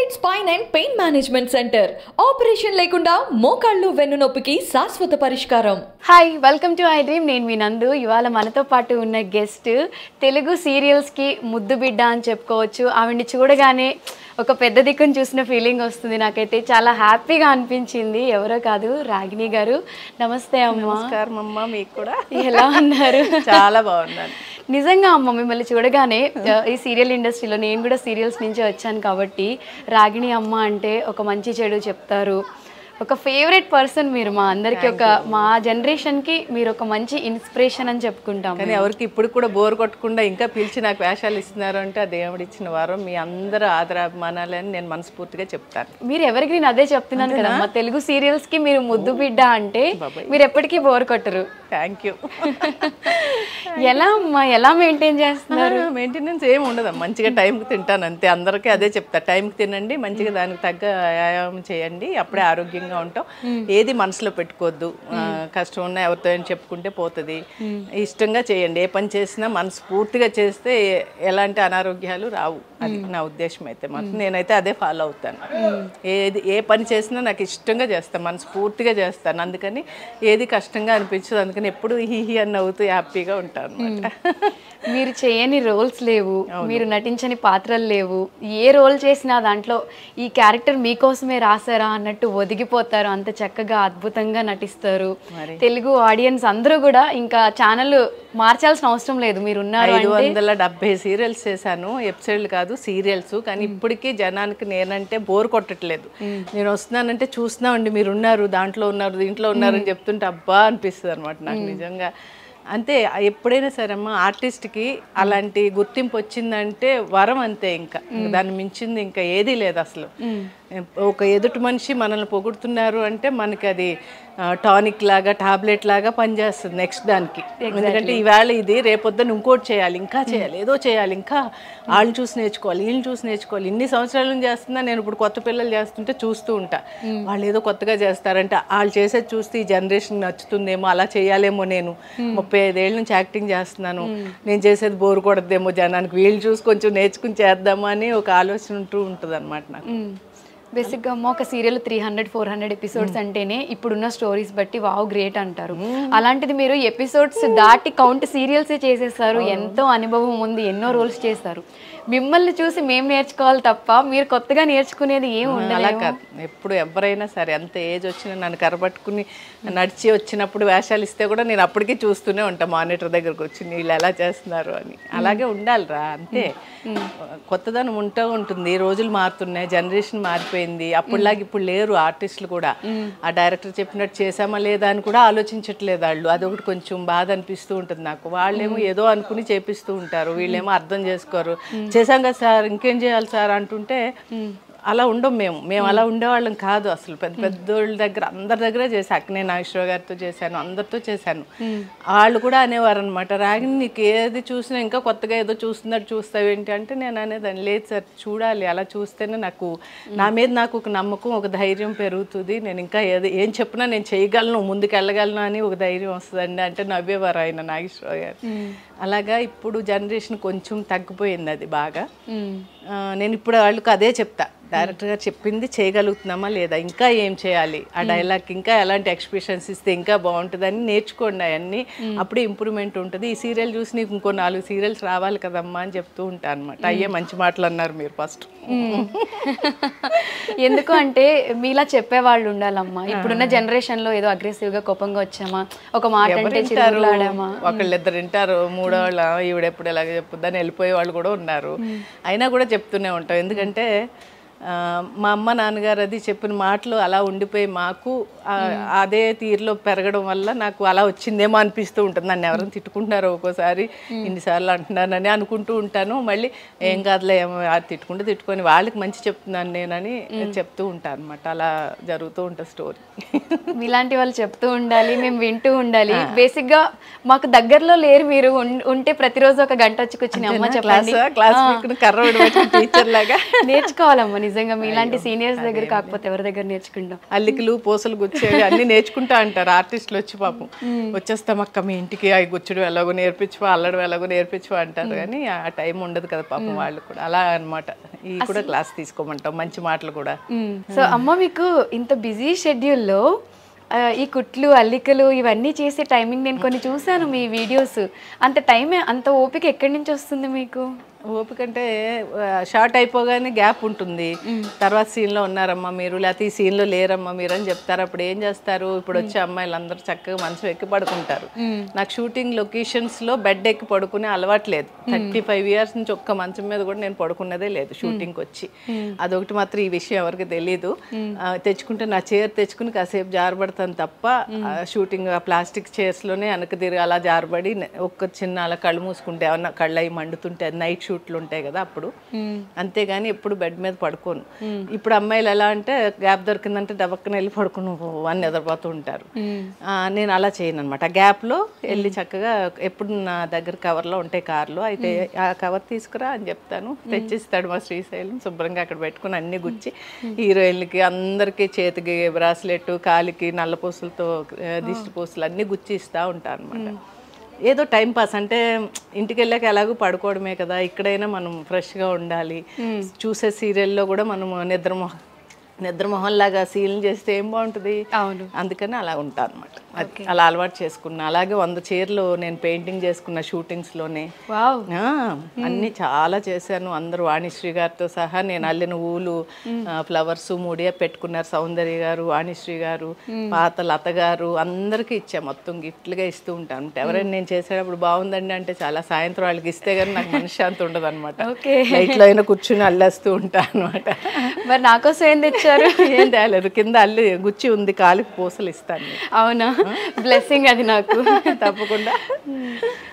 Elite spine and pain management centre. Operation లేకుండా మోకాళ్ళు వెన్నునొప్పికి శాశ్వత పరిష్కారం. Hi, welcome to I dream. నేను మీ నందు. ఇవాళ మనతో పాటు ఉన్న గెస్ట్ తెలుగు సీరియల్స్కి ముద్దు బిడ్డ అని చెప్పుకోవచ్చు. ఆవిడ్ని చూడగానే ఒక పెద్ద దిక్కును చూసిన ఫీలింగ్ వస్తుంది. నాకైతే చాలా హ్యాపీగా అనిపించింది. ఎవరో కాదు, రాగిణి గారు. నమస్తే అమ్మ. నమస్కారం అమ్మ. మీకు కూడా ఎలా ఉన్నారు? చాలా బాగున్నాను. నిజంగా అమ్మ, మిమ్మల్ని చూడగానే ఈ సీరియల్ ఇండస్ట్రీలో నేను కూడా సీరియల్స్ నుంచి వచ్చాను కాబట్టి రాగిణి అమ్మ అంటే ఒక మంచి చెడు చెప్తారు. ఒక ఫేవరెట్ పర్సన్ మీరు మా అందరికి, మా జనరేషన్కి మీరు ఒక మంచి ఇన్స్పిరేషన్ అని చెప్పుకుంటాం. కానీ ఎవరికి ఇప్పుడు కూడా బోర్ కొట్టకుండా ఇంకా పిలిచి నాకు వేషాలు ఇస్తున్నారు అంటే ఆ దేవుడు ఇచ్చిన వారం. మీ అందరూ ఆదరాభిమానాలని నేను మనస్ఫూర్తిగా చెప్తాను. మీరు ఎవరికి నేను అదే చెప్తున్నాను కదా, మా తెలుగు సీరియల్స్కి మీరు ముద్దు బిడ్డ అంటే మీరు ఎప్పటికీ బోర్ కొట్టరు. Thank you. ఎలా అమ్మా, ఎలా మెయింటైన్ చేస్తున్నారు? మెయింటెనెన్స్ ఏమి ఉండదు, మంచిగా టైంకి తింటాను అంతే. అందరికీ అదే చెప్తా, టైంకి తినండి, మంచిగా దానికి తగ్గ వ్యాయామం చేయండి, అప్పుడే ఆరోగ్యంగా ఉంటాం. ఏది మనసులో పెట్టుకోవద్దు. కష్టం ఉన్నా ఎవరితో ఏం చెప్పుకుంటే పోతుంది. ఇష్టంగా చేయండి. ఏ పని చేసినా మనస్ఫూర్తిగా చేస్తే ఎలాంటి అనారోగ్యాలు రావు. అది నా ఉద్దేశం. అయితే మాత్రం నేనైతే అదే ఫాలో అవుతాను. ఏ పని చేసినా నాకు ఇష్టంగా చేస్తాను, మనస్ఫూర్తిగా చేస్తాను. అందుకని ఏది కష్టంగా అనిపించదు. అందుకని ఎప్పుడు హీ అని నవ్వుతూ హ్యాపీగా ఉంటాను అనమాట. మీరు చేయని రోల్స్ లేవు, మీరు నటించని పాత్రలు లేవు. ఏ రోల్ చేసినా దాంట్లో ఈ క్యారెక్టర్ మీకోసమే రాసారా అన్నట్టు ఒదిగిపోతారు. అంత చక్కగా అద్భుతంగా నటిస్తారు. తెలుగు ఆడియన్స్ అందరూ కూడా ఇంకా ఛానల్ మార్చాల్సిన అవసరం లేదు. మీరు ఉన్నారు. 570 సీరియల్స్ చేశాను, ఎపిసోడ్లు కాదు సీరియల్స్. కానీ ఇప్పటికీ జనానికి నేనంటే బోర్ కొట్టట్లేదు. నేను వస్తున్నానంటే చూస్తున్నామండి, మీరు ఉన్నారు, దాంట్లో ఉన్నారు, దీంట్లో ఉన్నారు అని చెప్తుంటే అబ్బా అనిపిస్తుంది అనమాట నాకు నిజంగా. అంతే. ఎప్పుడైనా సరే అమ్మ, ఆర్టిస్ట్కి అలాంటి గుర్తింపు వచ్చిందంటే వరం అంతే. ఇంకా దాన్ని మించింది ఇంకా ఏదీ లేదు అసలు. ఒక ఎదుటి మనిషి మనల్ని పొగుడుతున్నారు అంటే మనకి అది టానిక్ లాగా, టాబ్లెట్ లాగా పనిచేస్తుంది నెక్స్ట్ దానికి. ఎందుకంటే ఈవేళ ఇది, రేపొద్దున ఇంకోటి చేయాలి, ఇంకా చేయాలి, ఏదో చేయాలి, ఇంకా వాళ్ళని చూసి నేర్చుకోవాలి, వీళ్ళని చూసి నేర్చుకోవాలి. ఇన్ని సంవత్సరాల నుంచి చేస్తున్నా నేను. ఇప్పుడు కొత్త పిల్లలు చేస్తుంటే చూస్తూ ఉంటా, వాళ్ళు ఏదో కొత్తగా చేస్తారంటే వాళ్ళు చేసేది చూస్తే ఈ జనరేషన్ నచ్చుతుందేమో, అలా చేయాలేమో. నేను 35 ఏళ్ళ నుంచి యాక్టింగ్ చేస్తున్నాను, నేను చేసేది బోర్ కొడద్దేమో జనానికి, వీళ్ళు చూసి కొంచెం నేర్చుకుని చేద్దామా అని ఒక ఆలోచన ఉంటూ ఉంటుంది అనమాట నాకు. బేసిక్గా అమ్మ, ఒక సీరియల్ 300-400 ఎపిసోడ్స్ అంటేనే ఇప్పుడున్న స్టోరీస్ బట్టి వావ్ గ్రేట్ అంటారు. అలాంటిది మీరు ఎపిసోడ్స్ దాటి కౌంట్ సీరియల్సే చేసేస్తారు. ఎంతో అనుభవం ఉంది, ఎన్నో రోల్స్ చేస్తారు. మిమ్మల్ని చూసి మేము నేర్చుకోవాలి తప్ప మీరు కొత్తగా నేర్చుకునేది ఏమి ఉండదు. అలా కాదు, ఎప్పుడు ఎవరైనా సరే ఎంత ఏజ్ వచ్చినా నన్ను కరపట్టుకుని నడిచి వచ్చినప్పుడు వేషాలు ఇస్తే కూడా నేను అప్పటికీ చూస్తూనే ఉంటాను మానిటర్ దగ్గరకు వచ్చి, వీళ్ళు ఎలా చేస్తున్నారు అని. అలాగే ఉండాలిరా, అంతే. కొత్తదనం ఉంటూ ఉంటుంది. రోజులు మారుతున్నాయి, జనరేషన్ మారిపోయింది. అప్పుడులాగా ఇప్పుడు లేరు ఆర్టిస్టులు కూడా. ఆ డైరెక్టర్ చెప్పినట్టు చేసామా లేదా అని కూడా ఆలోచించట్లేదు వాళ్ళు. అదొకటి కొంచెం బాధ అనిపిస్తూ ఉంటుంది నాకు. వాళ్ళేమో ఏదో అనుకుని చేపిస్తూ ఉంటారు, వీళ్ళేమో అర్థం చేసుకోరు. చేసాం కదా సార్, ఇంకేం చేయాలి సార్ అంటుంటే అలా ఉండం. మేము అలా ఉండేవాళ్ళం కాదు అసలు. పెద్ద పెద్దోళ్ళ దగ్గర, అందరి దగ్గర చేశాను. అక్కినే నాగేశ్వరరావు గారితో చేశాను, అందరితో చేశాను. వాళ్ళు కూడా అనేవారు అనమాట, రాగిణి నీకు ఏది చూసినా ఇంకా కొత్తగా ఏదో చూస్తున్నట్టు చూస్తావేంటి అంటే, నేను అనేదాన్ని, లేదు సార్ చూడాలి, అలా చూస్తేనే నాకు నా మీద నాకు ఒక నమ్మకం, ఒక ధైర్యం పెరుగుతుంది. నేను ఇంకా ఏం చెప్పినా నేను చేయగలను, ముందుకు వెళ్ళగలను అని ఒక ధైర్యం వస్తుందండి అంటే నవ్వేవారు ఆయన నాగేశ్వరరావు గారు. అలాగా ఇప్పుడు జనరేషన్ కొంచెం తగ్గిపోయింది అది బాగా. నేను ఇప్పుడు వాళ్ళకి అదే చెప్తా, డైరెక్టర్ గారు చెప్పింది చేయగలుగుతున్నామా లేదా, ఇంకా ఏం చేయాలి, ఆ డైలాగ్ ఇంకా ఎలాంటి ఎక్స్ప్రెషన్స్ ఇస్తే ఇంకా బాగుంటుందని నేర్చుకోండి. అవన్నీ అప్పుడే ఇంప్రూవ్మెంట్ ఉంటుంది. ఈ సీరియల్ చూసి నీకు ఇంకో 4 సీరియల్స్ రావాలి కదమ్మా అని చెప్తూ ఉంటాను అనమాట. అయ్యే మంచి మాటలు అన్నారు మీరు ఫస్ట్. ఎందుకు అంటే మీలా చెప్పేవాళ్ళు ఉండాలమ్మా. ఇప్పుడున్న జనరేషన్ లో ఏదో అగ్రెసివ్ గా కోపంగా వచ్చామా, ఒక మాట అంటే చిరులాడామా, ఒకళ్ళిద్దరు వింటారు, మూడో వాళ్ళ ఈవిడెప్పుడు ఎలాగ చెప్పుద్దని వెళ్ళిపోయే వాళ్ళు కూడా ఉన్నారు. అయినా కూడా చెప్తూనే ఉంటాం. ఎందుకంటే మా అమ్మ నాన్నగారు అది చెప్పిన మాటలు అలా ఉండిపోయి మాకు అదే తీరులో పెరగడం వల్ల నాకు అలా వచ్చిందేమో అనిపిస్తూ ఉంటుంది. నన్ను ఎవరైనా తిట్టుకుంటున్నారో ఒక్కోసారి, ఇన్నిసార్లు అంటున్నానని అనుకుంటూ ఉంటాను. మళ్ళీ ఏం కాదులే, తిట్టుకుంటే తిట్టుకొని వాళ్ళకి మంచి చెప్తున్నాను నేనని చెప్తూ ఉంటాను అనమాట. అలా జరుగుతూ ఉంటుంది స్టోరీ. ఇలాంటి వాళ్ళు చెప్తూ ఉండాలి, మేము వింటూ ఉండాలి. బేసిక్గా మాకు దగ్గరలో లేరు, మీరు ఉంటే ప్రతిరోజు ఒక గంట వచ్చి కూర్చుని అమ్మ చెప్పండి, క్లాస్ కర్ర టీచర్ లాగా నేర్చుకోవాలమ్మా. నిజంగా మీలాంటి సీనియర్స్ దగ్గర కాకపోతే ఎవరి దగ్గర నేర్చుకుంటాం. అల్లికలు పూసలు గుచ్చేవి అన్ని నేర్చుకుంటా అంటారు ఆర్టిస్టులు వచ్చి పాపం. వచ్చేస్తాం అక్క మీ ఇంటికి అవి గుచ్చడం ఎలాగో నేర్పించవా అల్లడం ఎలాగో నేర్పించవా అంటారు, కానీ ఆ టైం ఉండదు కదా పాపం వాళ్ళు కూడా. అలా అనమాట ఈ కూడా క్లాస్ తీసుకోమంటాం, మంచి మాటలు కూడా. సో అమ్మ మీకు ఇంత బిజీ షెడ్యూల్లో ఈ కుట్లు అల్లికలు ఇవన్నీ చేసే టైమింగ్ నేను కొన్ని చూసాను మీ వీడియోస్. అంత టైం అంత ఓపిక ఎక్కడి నుంచి వస్తుంది మీకు? ఓపిక అంటే షార్ట్ అయిపోగానే గ్యాప్ ఉంటుంది. తర్వాత సీన్లో ఉన్నారమ్మా మీరు, లేకపోతే ఈ సీన్లో లేరమ్మా మీరు అని చెప్తారు. అప్పుడు ఏం చేస్తారు, ఇప్పుడు వచ్చే అమ్మాయిలు అందరూ చక్కగా మంచం ఎక్కి పడుకుంటారు. నాకు షూటింగ్ లొకేషన్స్లో బెడ్ ఎక్కి పడుకునే అలవాటు లేదు. 35 years నుంచి ఒక్క మంచం మీద కూడా నేను పడుకున్నదే లేదు షూటింగ్కి వచ్చి. అదొకటి మాత్రం ఈ విషయం ఎవరికి తెలీదు. తెచ్చుకుంటే నా చైర్ తెచ్చుకుని కాసేపు జారబడతాను తప్ప షూటింగ్ ఆ ప్లాస్టిక్ చైర్స్లోనే వెనక తిరిగి అలా జారబడి ఒక్క చిన్న అలా కళ్ళు మూసుకుంటే ఏమన్నా కళ్ళు అవి మండుతుంటే నైట్ షూట్లు ఉంటాయి కదా అప్పుడు, అంతేగాని ఎప్పుడు బెడ్ మీద పడుకోను. ఇప్పుడు అమ్మాయిలు ఎలా అంటే గ్యాప్ దొరికిందంటే డబక్కన వెళ్ళి పడుకుని అని నిద్రపోతూ ఉంటారు. నేను అలా చేయను అనమాట. గ్యాప్లో వెళ్ళి చక్కగా ఎప్పుడు నా దగ్గర కవర్లో ఉంటాయి కార్లో, అయితే ఆ కవర్ తీసుకురా అని చెప్తాను, తెచ్చిస్తాడు మా శ్రీశైలం. శుభ్రంగా అక్కడ పెట్టుకుని అన్ని గుచ్చి హీరోయిన్లకి అందరికీ చేతికి బ్రాస్లెట్, కాలికి నల్ల పూసలతో దిష్టి పూసలు అన్నీ గుచ్చి ఇస్తూ ఉంటాను అనమాట. ఏదో టైం పాస్ అంటే ఇంటికి వెళ్ళాక ఎలాగో పడుకోవడమే కదా, ఇక్కడైనా మనం ఫ్రెష్గా ఉండాలి. చూసే సీరియల్లో కూడా మనము నిద్రమోహన్ లాగా సీన్లు చేస్తే ఏం బాగుంటుంది. అవును, అందుకని అలా ఉంటాను అనమాట. అలా అలవాటు చేసుకున్నా. అలాగే 100 చీరలు నేను పెయింటింగ్ చేసుకున్న షూటింగ్స్లోనే. అన్నీ చాలా చేశాను. అందరూ వాణిశ్రీ గారితో సహా నేను అల్లిన ఊలు ఫ్లవర్స్ మూడియా పెట్టుకున్నారు. సౌందర్య గారు, వాణిశ్రీ గారు, పాత లత గారు అందరికీ ఇచ్చా. మొత్తం గిఫ్ట్లుగా ఇస్తూ ఉంటాను. ఎవరైనా నేను చేసేటప్పుడు బాగుందండి అంటే చాలా సాయంత్రం వాళ్ళకి ఇస్తే కానీ నాకు మనశ్శాంతి ఉండదు అనమాట. లైట్లో అయినా కూర్చుని అల్లేస్తూ ఉంటాను అనమాట. మరి నాకోసం ఏం తెచ్చారు? ఏం తేలేదు, కింద అల్లి గుచ్చి ఉంది, కాలికి పూసలు ఇస్తాను. అవునా, బ్లెస్సింగ్ అది నాకు. తప్పకుండా.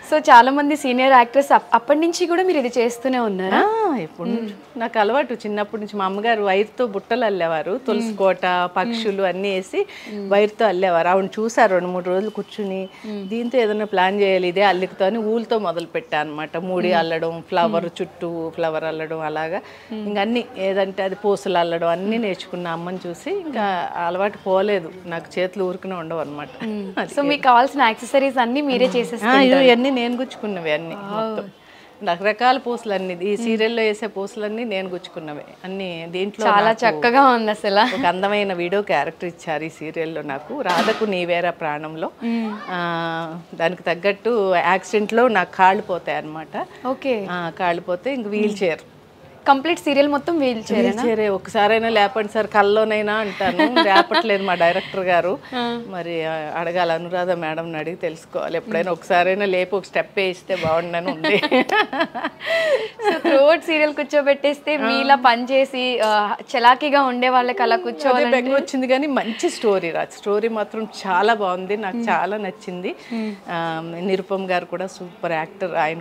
సో చాలా మంది సీనియర్ యాక్టర్స్ అప్పటి నుంచి కూడా మీరు ఇది చేస్తూనే ఉన్నారా? ఎప్పుడు నాకు అలవాటు చిన్నప్పటి నుంచి. మా అమ్మగారు వైర్తో బుట్టలు అల్లేవారు, తులసి కోట పక్షులు అన్నీ వేసి వైర్తో అల్లేవారు. ఆవిడ చూసారు 2-3 రోజులు కూర్చుని, దీంతో ఏదైనా ప్లాన్ చేయాలి ఇదే అల్లికతో అని ఊలతో మొదలు పెట్టా అనమాట. మూడి అల్లడం, ఫ్లవర్ చుట్టూ ఫ్లవర్ అల్లడం, అలాగా ఇంకా అన్ని ఏదంటే అది పూసలు అల్లడం అన్నీ నేర్చుకున్న అమ్మని చూసి ఇంకా అలవాటు పోలేదు. నాకు చేతులు ఊరుకునే ఉండవు అనమాట. సో మీకు కావాల్సిన యాక్సెసరీస్ అన్నీ మీరే చేసేస్తారు? ఇవన్నీ నేను గుచ్చుకున్నవి అన్ని, మొత్తం రకరకాల పూసలు అన్ని. ఈ సీరియల్లో వేసే పూసలన్నీ నేను గుచ్చుకున్నవి అన్ని. దీంట్లో చాలా చక్కగా ఉంది. అసలు ఒక అందమైన వీడియో క్యారెక్టర్ ఇచ్చారు ఈ సీరియల్లో నాకు, రాధకు నీవేరా ప్రాణంలో. దానికి తగ్గట్టు యాక్సిడెంట్లో నాకు కాళ్ళు పోతాయి అనమాట. ఓకే, కాళ్ళు పోతే ఇంక వీల్ చైర్ కంప్లీట్ సీరియల్ మొత్తం వీల్ చైరే. ఒకసారైనా లేపండి సార్ కల్లోనైనా అంటాను, లేపట్లేదు మా డైరెక్టర్ గారు. మరి అడగాలి అనురాధ మేడం అడిగి తెలుసుకోవాలి. ఎప్పుడైనా ఒకసారైనా లేపి ఒక స్టెప్ వేస్తే బాగుండని ఉంది. సో త్రూఅవుట్ సీరియల్ కూర్చోబెట్టేస్తే మీలా పనిచేసి చలాకీగా ఉండే వాళ్ళకి అలా కూర్చోవాలి వచ్చింది. కానీ మంచి స్టోరీ స్టోరీ మాత్రం చాలా బాగుంది, నాకు చాలా నచ్చింది. నిరుపమ్ గారు కూడా సూపర్ యాక్టర్. ఆయన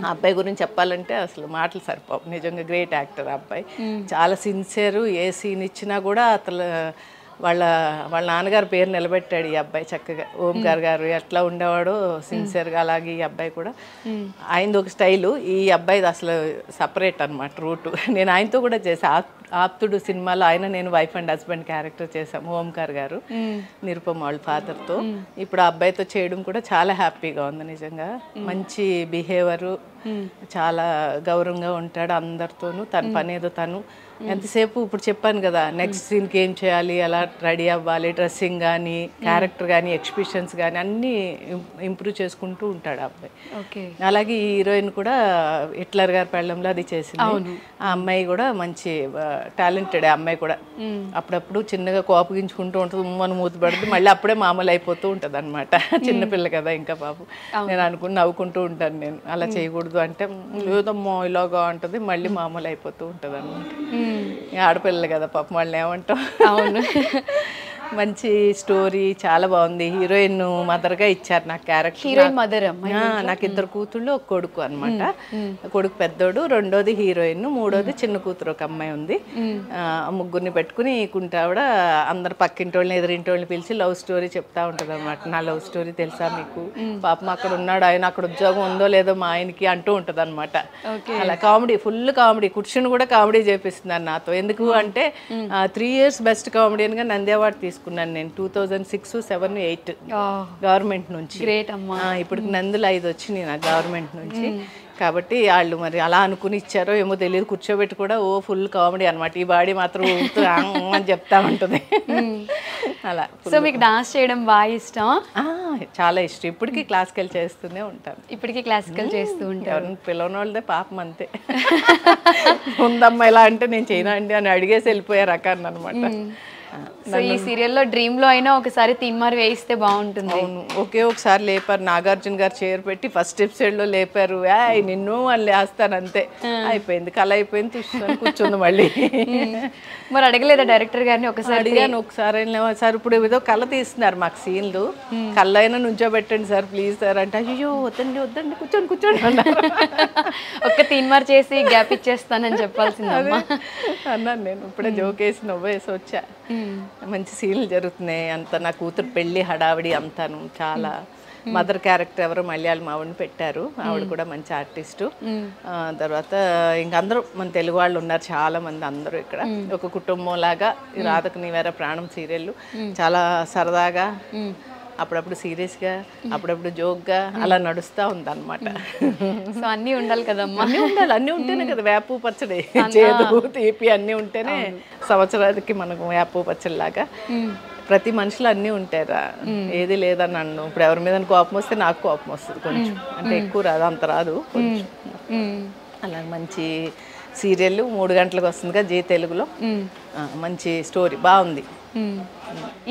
ఆ అబ్బాయి గురించి చెప్పాలంటే అసలు మాటలు సరిపోవు, నిజంగా గ్రేట్ యాక్టర్ ఆ అబ్బాయి. చాలా సిన్సియరు, ఏ సీన్ ఇచ్చినా కూడా అసలు వాళ్ళ నాన్నగారి పేరు నిలబెట్టాడు ఈ అబ్బాయి చక్కగా. ఓంకార్ గారు ఎట్లా ఉండేవాడో సిన్సియర్గా, అలాగే ఈ అబ్బాయి కూడా. ఆయనది ఒక స్టైలు, ఈ అబ్బాయిది అసలు సపరేట్ అనమాట రూటు. నేను ఆయనతో కూడా చేశాను. ఆప్తుడు సినిమాలో ఆయన నేను వైఫ్ అండ్ హస్బెండ్ క్యారెక్టర్ చేశాము, ఓంకార్ గారు నిరుపమ్ వాళ్ళ ఫాదర్తో. ఇప్పుడు ఆ అబ్బాయితో చేయడం కూడా చాలా హ్యాపీగా ఉంది నిజంగా. మంచి బిహేవియరు, చాలా గౌరవంగా ఉంటాడు అందరితోనూ. తన పని ఏదో తను ఎంతసేపు ఇప్పుడు చెప్పాను కదా, నెక్స్ట్ సీన్కి ఏం చేయాలి, ఎలా రెడీ అవ్వాలి, డ్రెస్సింగ్ కానీ క్యారెక్టర్ కానీ ఎక్స్ప్రెషన్స్ కానీ అన్నీ ఇంప్రూవ్ చేసుకుంటూ ఉంటాడు ఆ అబ్బాయి. అలాగే ఈ హీరోయిన్ కూడా హిట్లర్ గారి పెళ్ళంలో అది చేసింది. ఆ అమ్మాయి కూడా మంచి టాలెంటెడ్. ఆ అమ్మాయి కూడా అప్పుడప్పుడు చిన్నగా కోపగించుకుంటూ ఉంటుంది, ఉమ్మని మూతి పడుతుంది, మళ్ళీ అప్పుడే మామూలు అయిపోతూ ఉంటుంది అనమాట. చిన్నపిల్ల కదా ఇంకా పాపం. నేను అనుకుని నవ్వుకుంటూ ఉంటాను, నేను అలా చేయకూడదు అంటే లేదమ్మో ఇలాగా ఉంటుంది, మళ్ళీ మామూలు అయిపోతూ ఉంటుంది అనమాట. ఆడపిల్లలు కదా పాపం, వాళ్ళని ఏమంటాం. అవును. మంచి స్టోరీ, చాలా బాగుంది. హీరోయిన్ మదర్గా ఇచ్చారు నాకు క్యారెక్టర్. హీరోయిన్ మదర్ నాకు ఇద్దరు కూతుళ్ళు, ఒక కొడుకు అనమాట. కొడుకు పెద్దోడు, రెండోది హీరోయిన్, మూడోది చిన్న కూతురు ఒక అమ్మాయి ఉంది. ముగ్గురిని పెట్టుకుని కుంటావిడ అందరు పక్కింటి వాళ్ళని ఎదురింటి వాళ్ళని పిలిచి లవ్ స్టోరీ చెప్తా ఉంటుంది అనమాట. నా లవ్ స్టోరీ తెలుసా మీకు, పాపం అక్కడ ఉన్నాడు ఆయన, అక్కడ ఉద్యోగం ఉందో లేదో మా ఆయనకి అంటూ ఉంటుంది అనమాట. అలా కామెడీ, ఫుల్ కామెడీ. కూర్చుని కూడా కామెడీ చేపిస్తున్నాను నాతో. ఎందుకు అంటే 3 years బెస్ట్ కామెడియన్గా నంది అవార్డు తీసుకున్నాను నేను 2006, 7, 8 గవర్నమెంట్ నుంచి. గ్రేట్ అమ్మా. ఇప్పుడు నందులు 5 వచ్చినాయి నాకు గవర్నమెంట్ నుంచి. కాబట్టి వాళ్ళు మరి అలా అనుకుని ఇచ్చారో ఏమో తెలియదు, కూర్చోబెట్టి కూడా ఓ ఫుల్ కామెడీ అనమాట. ఈ బాడీ మాత్రం అని చెప్తా ఉంటుంది అలా. సో మీకు డాన్స్ చేయడం బాగా ఇష్టం? చాలా ఇష్టం. ఇప్పటికీ క్లాసికల్ చేస్తూనే ఉంటాను. ఇప్పటికీ క్లాసికల్ చేస్తూ ఉంటాను. ఎవరిని పిలవని వాళ్ళదే పాపం అంతే. ఉందమ్మా ఇలా అంటే నేను చేయనా అండి అని అడిగేసి వెళ్ళిపోయే రకాన్ని అనమాట. సో ఈ సీరియల్లో డ్రీమ్ లో అయినా ఒకసారి తీన్మార్ వేయిస్తే బాగుంటుంది. అవును, ఒకసారి లేపారు నాగార్జున గారు చైర్ పెట్టి ఫస్ట్ ఎపిసోడ్ లో లేపారు. నిన్ను అని లేస్తాను అంతే, అయిపోయింది, కళ అయిపోయింది, చూసుకొని కూర్చుంది మళ్ళీ. మరి అడగలేదా డైరెక్టర్ గారిని? ఒకసారి అడిగాను, ఒకసారి సార్ ఇప్పుడు ఏదో కళ తీస్తున్నారు మాకు సీన్లు, కళ్ళ అయినా నుంచోబెట్టండి సార్ ప్లీజ్ సార్ అంటే, అయ్యో వద్దండి వద్దండి కూర్చొని కూర్చోండి అన్నారు. ఒక్క తీన్మార్ చేసి గ్యాప్ ఇచ్చేస్తానని చెప్పాల్సింది అన్నాను నేను. ఇప్పుడే జోకేసి నవ్వేసి వచ్చా. మంచి సీన్లు జరుగుతున్నాయి అంత. నా కూతురు పెళ్ళి హడావిడి అంతాను చాలా. మదర్ క్యారెక్టర్ ఎవరో మలయాళం ఆవిడని పెట్టారు, ఆవిడ కూడా మంచి ఆర్టిస్టు. తర్వాత ఇంక అందరూ మన తెలుగు వాళ్ళు ఉన్నారు చాలా మంది, అందరూ ఇక్కడ ఒక కుటుంబం లాగా. ఈ రాధకు నీవేరా ప్రాణం సీరియల్ చాలా సరదాగా, అప్పుడప్పుడు సీరియస్గా, అప్పుడప్పుడు జోక్గా అలా నడుస్తూ ఉందన్నమాట. సో అన్నీ ఉండాలి కదమ్మా. అన్నీ ఉండాలి, అన్నీ ఉంటేనే కదా వేపు పచ్చడి, చేదు తీపి అన్నీ ఉంటేనే సంవత్సరానికి మనకు వేపు పచ్చడి లాగా. ప్రతి మనుషులు అన్నీ ఉంటారా, ఏది లేదని అన్ను. ఇప్పుడు ఎవరి మీద కోపం వస్తే నాకు కోపం వస్తుంది కొంచెం, అంటే ఎక్కువ రాదు, అంత రాదు కొంచెం. అలా మంచి సీరియల్ 3 గంటలకు వస్తుందిగా జీ తెలుగులో. మంచి స్టోరీ బాగుంది.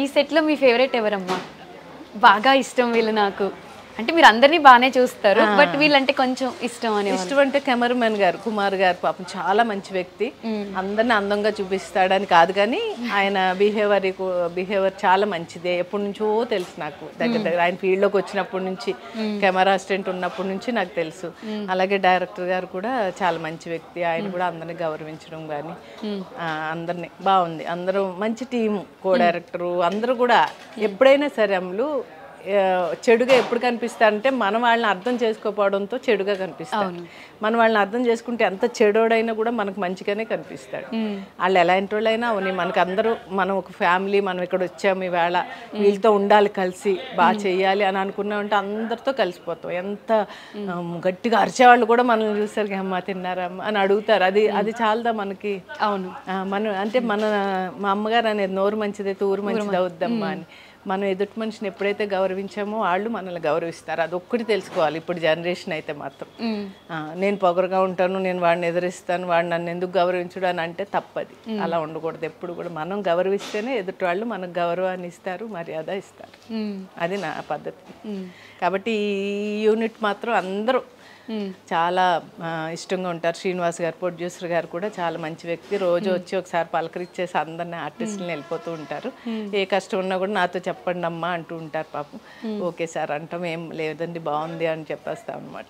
ఈ సెట్లో మీ ఫేవరెట్ ఎవరమ్మా? బాగా ఇష్టం వీళ్ళు నాకు అంటే, మీరు అందరినీ బాగానే చూస్తారు బట్ వీళ్ళంటే కొంచెం ఇష్టం అని. ఇష్టం అంటే కెమెరామెన్ గారు, కుమార్ గారు, పాపం చాలా మంచి వ్యక్తి. అందరిని అందంగా చూపిస్తాడని కాదు కానీ ఆయన బిహేవియర్ చాలా మంచిదే. ఎప్పటి నుంచో తెలుసు నాకు, దగ్గర ఆయన ఫీల్డ్లోకి వచ్చినప్పటి నుంచి, కెమెరా అసిస్టెంట్ ఉన్నప్పటి నుంచి నాకు తెలుసు. అలాగే డైరెక్టర్ గారు కూడా చాలా మంచి వ్యక్తి. ఆయన కూడా అందరిని గౌరవించడం కానీ అందరినీ బాగుంది. అందరూ మంచి టీము, కో డైరెక్టరు అందరూ కూడా. ఎప్పుడైనా సరే అమ్ములు చెడుగా ఎప్పుడు కనిపిస్తారంటే మన వాళ్ళని అర్థం చేసుకోకపోవడంతో చెడుగా కనిపిస్తాడు. మన వాళ్ళని అర్థం చేసుకుంటే ఎంత చెడోడైనా కూడా మనకు మంచిగానే కనిపిస్తాడు. వాళ్ళు ఎలాంటి వాళ్ళైనా అవని, మనకు అందరూ మనం ఒక ఫ్యామిలీ, మనం ఇక్కడ వచ్చాము ఈవేళ వీళ్ళతో ఉండాలి, కలిసి బాగా చెయ్యాలి అని అనుకున్నామంటే అందరితో కలిసిపోతాం. ఎంత గట్టిగా అరిచేవాళ్ళు కూడా మనం చూస్తారు, అమ్మ తిన్నారమ్మ అని అడుగుతారు. అది చాలదా మనకి. అవును, మనం అంటే మా అమ్మగారు అనేది నోరు మంచిదే తూరు మంచిది అవుద్దమ్మా అని. మనం ఎదుటి మనిషిని ఎప్పుడైతే గౌరవించామో వాళ్ళు మనల్ని గౌరవిస్తారు. అది ఒక్కటి తెలుసుకోవాలి ఇప్పుడు జనరేషన్ అయితే మాత్రం. నేను పొగరుగా ఉంటాను, నేను వాడిని ఎదిరిస్తాను, వాడు నన్ను ఎందుకు గౌరవించడు అని అంటే తప్పది. అలా ఉండకూడదు. ఎప్పుడు కూడా మనం గౌరవిస్తేనే ఎదుటి వాళ్ళు మనకు గౌరవాన్ని ఇస్తారు, మర్యాద ఇస్తారు. అది నా పద్ధతి. కాబట్టి ఈ యూనిట్ మాత్రం అందరూ చాలా ఇష్టంగా ఉంటారు. శ్రీనివాస్ గారు, ప్రొడ్యూసర్ గారు కూడా చాలా మంచి వ్యక్తి. రోజు వచ్చి ఒకసారి పలకరించేసి అందరిని ఆర్టిస్టులను వెళ్ళిపోతూ ఉంటారు. ఏ కష్టం ఉన్నా కూడా నాతో చెప్పండి అమ్మా అంటూ ఉంటారు పాపం. ఓకే సార్ అంటాం, ఏం లేదండి బాగుంది అని చెప్పేస్తాం అనమాట.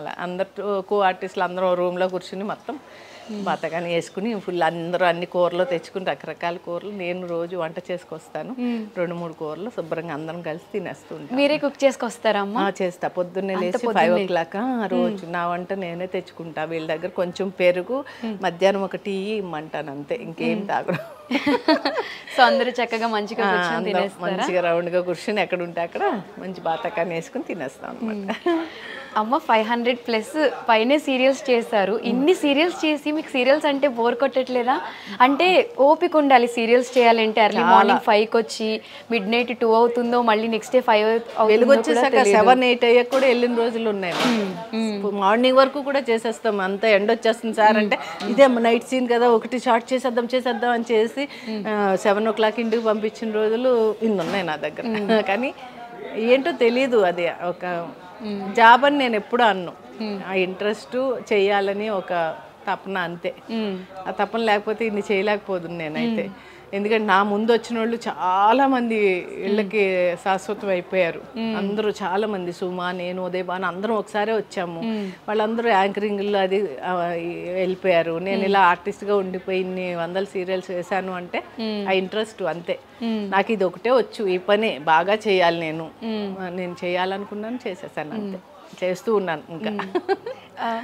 అలా అందరు కో ఆర్టిస్టులు అందరూ రూమ్లో కూర్చుని మొత్తం బతకాని వేసుకుని ఫుల్ అందరూ అన్ని కూరలు తెచ్చుకుని రకరకాల కూరలు నేను రోజు వంట చేసుకొస్తాను. 2-3 కూరలు శుభ్రంగా అందరం కలిసి తినేస్తూ ఉంటాను. మీరే కుక్ చేసుకొస్తారమ్మా? చేస్తా. పొద్దున్నే లేచి 5 o'clock రోజు నా వంట నేనే తెచ్చుకుంటా. వీళ్ళ దగ్గర కొంచెం పెరుగు, మధ్యాహ్నం ఒక టీ ఇమ్మంటాను అంతే, ఇంకేం తాగడం. సో అందరూ చక్కగా మంచిగా మంచిగా రౌండ్గా కూర్చొని ఎక్కడ ఉంటే అక్కడ మంచి బాతకాన్ని వేసుకుని తినేస్తాం అనమాట. అమ్మ 500+ పైనే సీరియల్స్ చేశారు. ఇన్ని సీరియల్స్ చేసి మీకు సీరియల్స్ అంటే బోర్ కొట్టట్లేదా? అంటే ఓపిక ఉండాలి సీరియల్స్ చేయాలంటే. ఎర్లీ మార్నింగ్ 5కి వచ్చి మిడ్ నైట్ 2 అవుతుందో, మళ్ళీ నెక్స్ట్ డే 5 వెలుగు వచ్చేసాక 7-8 అయ్యాక కూడా వెళ్ళిన రోజులు ఉన్నాయి. మార్నింగ్ వరకు కూడా చేసేస్తాం. అంత ఎండ వచ్చేస్తుంది సార్ అంటే, ఇదే నైట్ సీన్ కదా ఒకటి షార్ట్ చేసేద్దాం అని చేసి 7 o'clock ఇంటికి పంపించిన రోజులు ఇన్ని ఉన్నాయి నా దగ్గర. కానీ ఏంటో తెలీదు, అది ఒక జాబ్ అని నేను ఎప్పుడు అన్ను. ఆ ఇంట్రెస్ట్ చేయాలని ఒక తపన అంతే. ఆ తపన లేకపోతే ఇన్ని చేయలేకపోదు నేనైతే. ఎందుకంటే నా ముందు వచ్చిన వాళ్ళు చాలా మంది ఇళ్ళకి శాశ్వతం అయిపోయారు. అందరూ చాలా మంది, సుమా, నేను, ఉదయభాను అందరం ఒకసారి వచ్చాము. వాళ్ళందరూ యాంకరింగ్లో అది వెళ్ళిపోయారు. నేను ఇలా ఆర్టిస్ట్గా ఉండిపోయి ఇన్ని వందల సీరియల్స్ వేసాను అంటే ఆ ఇంట్రెస్ట్ అంతే. నాకు ఇది ఒకటే వచ్చు, ఈ పని బాగా చేయాలి, నేను చేయాలనుకున్నాను, చేసేసాను అంతే, చేస్తూ ఉన్నాను. ఇంకా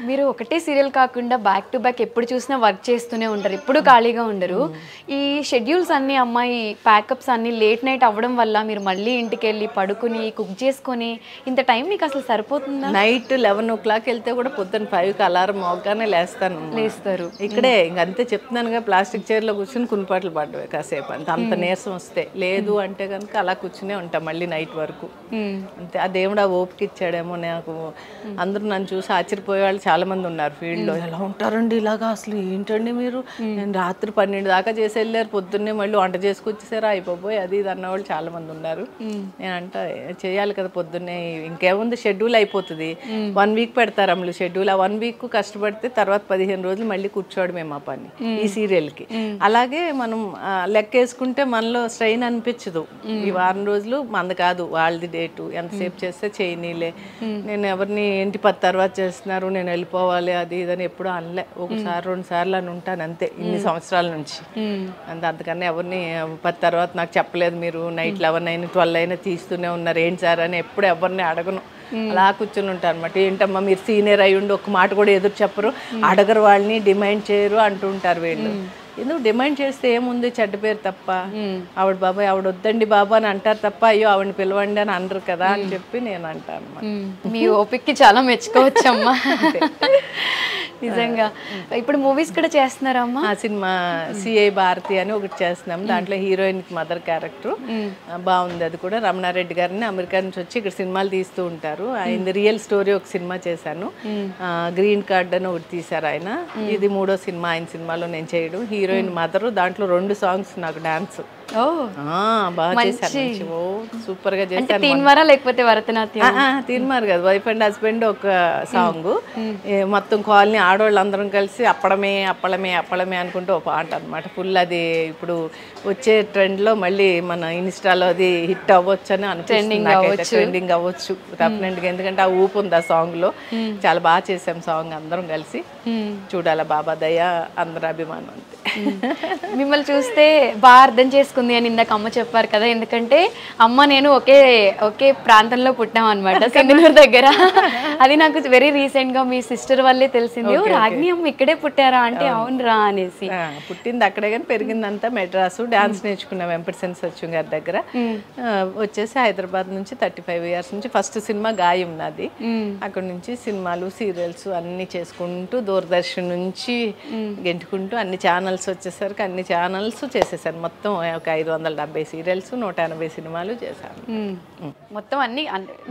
మీరు ఒకటే సీరియల్ కాకుండా బ్యాక్ టు బ్యాక్ ఎప్పుడు చూసినా వర్క్ చేస్తూనే ఉంటారు, ఎప్పుడు ఖాళీగా ఉండరు. ఈ షెడ్యూల్స్ అన్నీ అమ్మాయి ప్యాకప్స్ అన్నీ లేట్ నైట్ అవ్వడం వల్ల మీరు మళ్ళీ ఇంటికి వెళ్ళి పడుకుని కుక్ చేసుకొని ఇంత టైం మీకు అసలు సరిపోతుందా? నైట్ 11 o'clock వెళ్తే కూడా పొద్దున్న 5కి అలారం మోగ్గానే లేస్తారు. ఇక్కడే ఇంకంతే చెప్తున్నానుగా, ప్లాస్టిక్ చైర్లో కూర్చుని కునిపాట్లు పడ్డవే కాసేపు, అంత నీరసం వస్తే. లేదు అంటే కనుక అలా కూర్చునే ఉంటాం మళ్ళీ నైట్ వరకు అంతే. ఆ దేవుడు ఆ ఓపిక ఇచ్చాడేమో నాకు. అందరూ నన్ను చూసి ఆశ్చర్యపోయే వాళ్ళు చాలా మంది ఉన్నారు ఫీల్డ్లో. ఎలా ఉంటారండి ఇలాగా, అసలు ఏంటండి మీరు, నేను రాత్రి 12 దాకా చేసి వెళ్ళారు, పొద్దున్నే మళ్ళీ వంట చేసుకొచ్చేసారా, అయిపోయి అది ఇది అన్నవాళ్ళు చాలా మంది ఉన్నారు. నేనంట చేయాలి కదా పొద్దున్నే, ఇంకేముంది షెడ్యూల్ అయిపోతుంది. 1 week పెడతారు అమ్మలు షెడ్యూల్. ఆ 1 week కష్టపడితే తర్వాత 15 రోజులు మళ్ళీ కూర్చోవడమే మా పని ఈ సీరియల్కి. అలాగే మనం లెక్క వేసుకుంటే మనలో స్ట్రెయిన్ అనిపించదు. ఈ వారం రోజులు మంది కాదు, వాళ్ళది డేటు, ఎంతసేపు చేస్తే చేయనీలే, నేను ఎవరిని ఏంటి 10 తర్వాత చేస్తున్నారు, నేను వెళ్ళిపోవాలి అది ఇదని ఎప్పుడు అనలే. 1-2 సార్లు అని ఉంటాను అంతే ఇన్ని సంవత్సరాల నుంచి. అంతకన్నా ఎవరిని 10 తర్వాత నాకు చెప్పలేదు, మీరు నైట్ 11 అయినా 12 అయినా తీస్తూనే ఉన్నారు ఏంటి సార్ అని ఎప్పుడు ఎవరిని అడగను. అలా కూర్చొని ఉంటాను అనమాట. ఏంటమ్మా మీరు సీనియర్ అయ్యుండి ఒక్క మాట కూడా ఎదురు చెప్పరు, అడగరు, వాళ్ళని డిమాండ్ చేయరు అంటూ ఉంటారు వీళ్ళు. ఎందుకు డిమాండ్ చేస్తే ఏముంది, చెడ్డ పేరు తప్ప. ఆవిడ బాబాయ్ ఆవిడ వద్దండి బాబా అని అంటారు తప్ప, అయ్యో ఆవిడని పిలవండి అని అనరు కదా అని చెప్పి నేను అంటాను. మీ ఓపిక్కి చాలా మెచ్చుకోవచ్చమ్మా నిజంగా. ఇప్పుడు మూవీస్ కూడా చేస్తున్నారా అమ్మా? ఆ సినిమా సిఐ భారతి అని ఒకటి చేస్తున్నాం, దాంట్లో హీరోయిన్ మదర్ క్యారెక్టర్ బాగుంది. అది కూడా రమణారెడ్డి గారిని అమెరికా నుంచి వచ్చి ఇక్కడ సినిమాలు తీస్తూ ఉంటారు. ఆయన రియల్ స్టోరీ ఒక సినిమా చేశాను, గ్రీన్ కార్డ్ అని ఒకటి తీశారు ఆయన. ఇది 3వ సినిమా ఆయన సినిమాలో నేను చేయడం. హీరోయిన్ మదర్, దాంట్లో 2 songs నాకు డాన్స్ బాగా చేశాను, సూపర్ గా చేశాను. తీన్మారా లేకపోతే భరతనాట్యం? తీన్మార్ కదా, వైఫ్ అండ్ హస్బెండ్ ఒక సాంగ్. మొత్తం కాలనీ ఆడవాళ్ళందరం కలిసి అప్పడమే అప్పళమే అప్పళమే అనుకుంటూ ఒక పాట అనమాట. ఫుల్ అది ఇప్పుడు వచ్చే ట్రెండ్ లో మళ్ళీ మన ఇన్స్టాలో అది హిట్ అవ్వచ్చు అని అనిపిస్తుంది, ట్రెండింగ్ అవ్వచ్చు డెఫినెట్గా. ఎందుకంటే ఆ ఊపు ఉంది ఆ సాంగ్ లో, చాలా బాగా చేసాం సాంగ్ అందరం కలిసి. చూడాల బాబా దయ అందరి అభిమానం అంతే. మిమ్మల్ని చూస్తే బాగా అర్థం చేసుకుంది అని ఇందాక అమ్మ చెప్పారు కదా, ఎందుకంటే అమ్మ నేను ఒకే ప్రాంతంలో పుట్టాం అనమాట, సింధనూరు దగ్గర. అది నాకు వెరీ రీసెంట్ గా మీ సిస్టర్ వల్లే తెలిసింది, రాగిణి అమ్మ ఇక్కడే పుట్టారా అంటే అవునరా అనేసి. పుట్టింది అక్కడే కానీ పెరిగిందంతా మెడ్రాసు. డాన్స్ నేర్చుకున్నాం వెంపటిసెన్ సత్యం గారి దగ్గర. వచ్చేసి హైదరాబాద్ నుంచి 35 years నుంచి ఫస్ట్ సినిమా గాయం నాది. అక్కడ నుంచి సినిమాలు సీరియల్స్ అన్ని చేసుకుంటూ దూరదర్శన్ నుంచి గెంటుకుంటూ అన్ని ఛానల్స్ వచ్చేసరికి అన్ని ఛానల్స్ చేసేసాను. మొత్తం ఒక 570 సీరియల్స్ 180 సినిమాలు చేశాను. మొత్తం అన్ని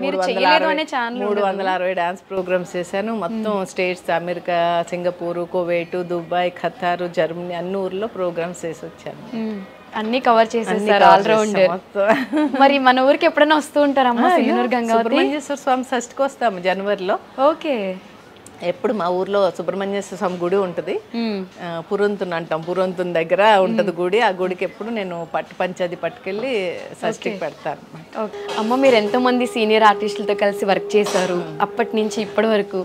మీరు చేయలేదు అనే ఛానల్ 360 డాన్స్ ప్రోగ్రామ్స్ చేశాను. మొత్తం states, America, Singapore, Kuwait, Dubai, Qatar, Germany అన్ని ఊర్లో ప్రోగ్రామ్స్ చేసి వచ్చాను. అన్ని కవర్ చేసేసారు, ఆల్రౌండర్. మరి మన ఊరికి ఎప్పుడైనా వస్తూ ఉంటారమ్మా? సింగనూరు గంగావతి సుబ్రహ్మణ్యేశ్వర స్వామి షష్ఠికి వస్తాము జనవరిలో. ఓకే. ఎప్పుడు మా ఊర్లో సుబ్రహ్మణ్యేశ్వర స్వామి గుడి ఉంటుంది, పురంతున్ అంటాం, పురంతున్ దగ్గర ఉంటుంది గుడి. ఆ గుడికి ఎప్పుడు నేను పట్టు పంచాది పట్టుకెళ్ళి షష్ఠికి పెడతాను. అమ్మ మీరు ఎంతో మంది సీనియర్ ఆర్టిస్టులతో కలిసి వర్క్ చేశారు అప్పటి నుంచి ఇప్పటి వరకు,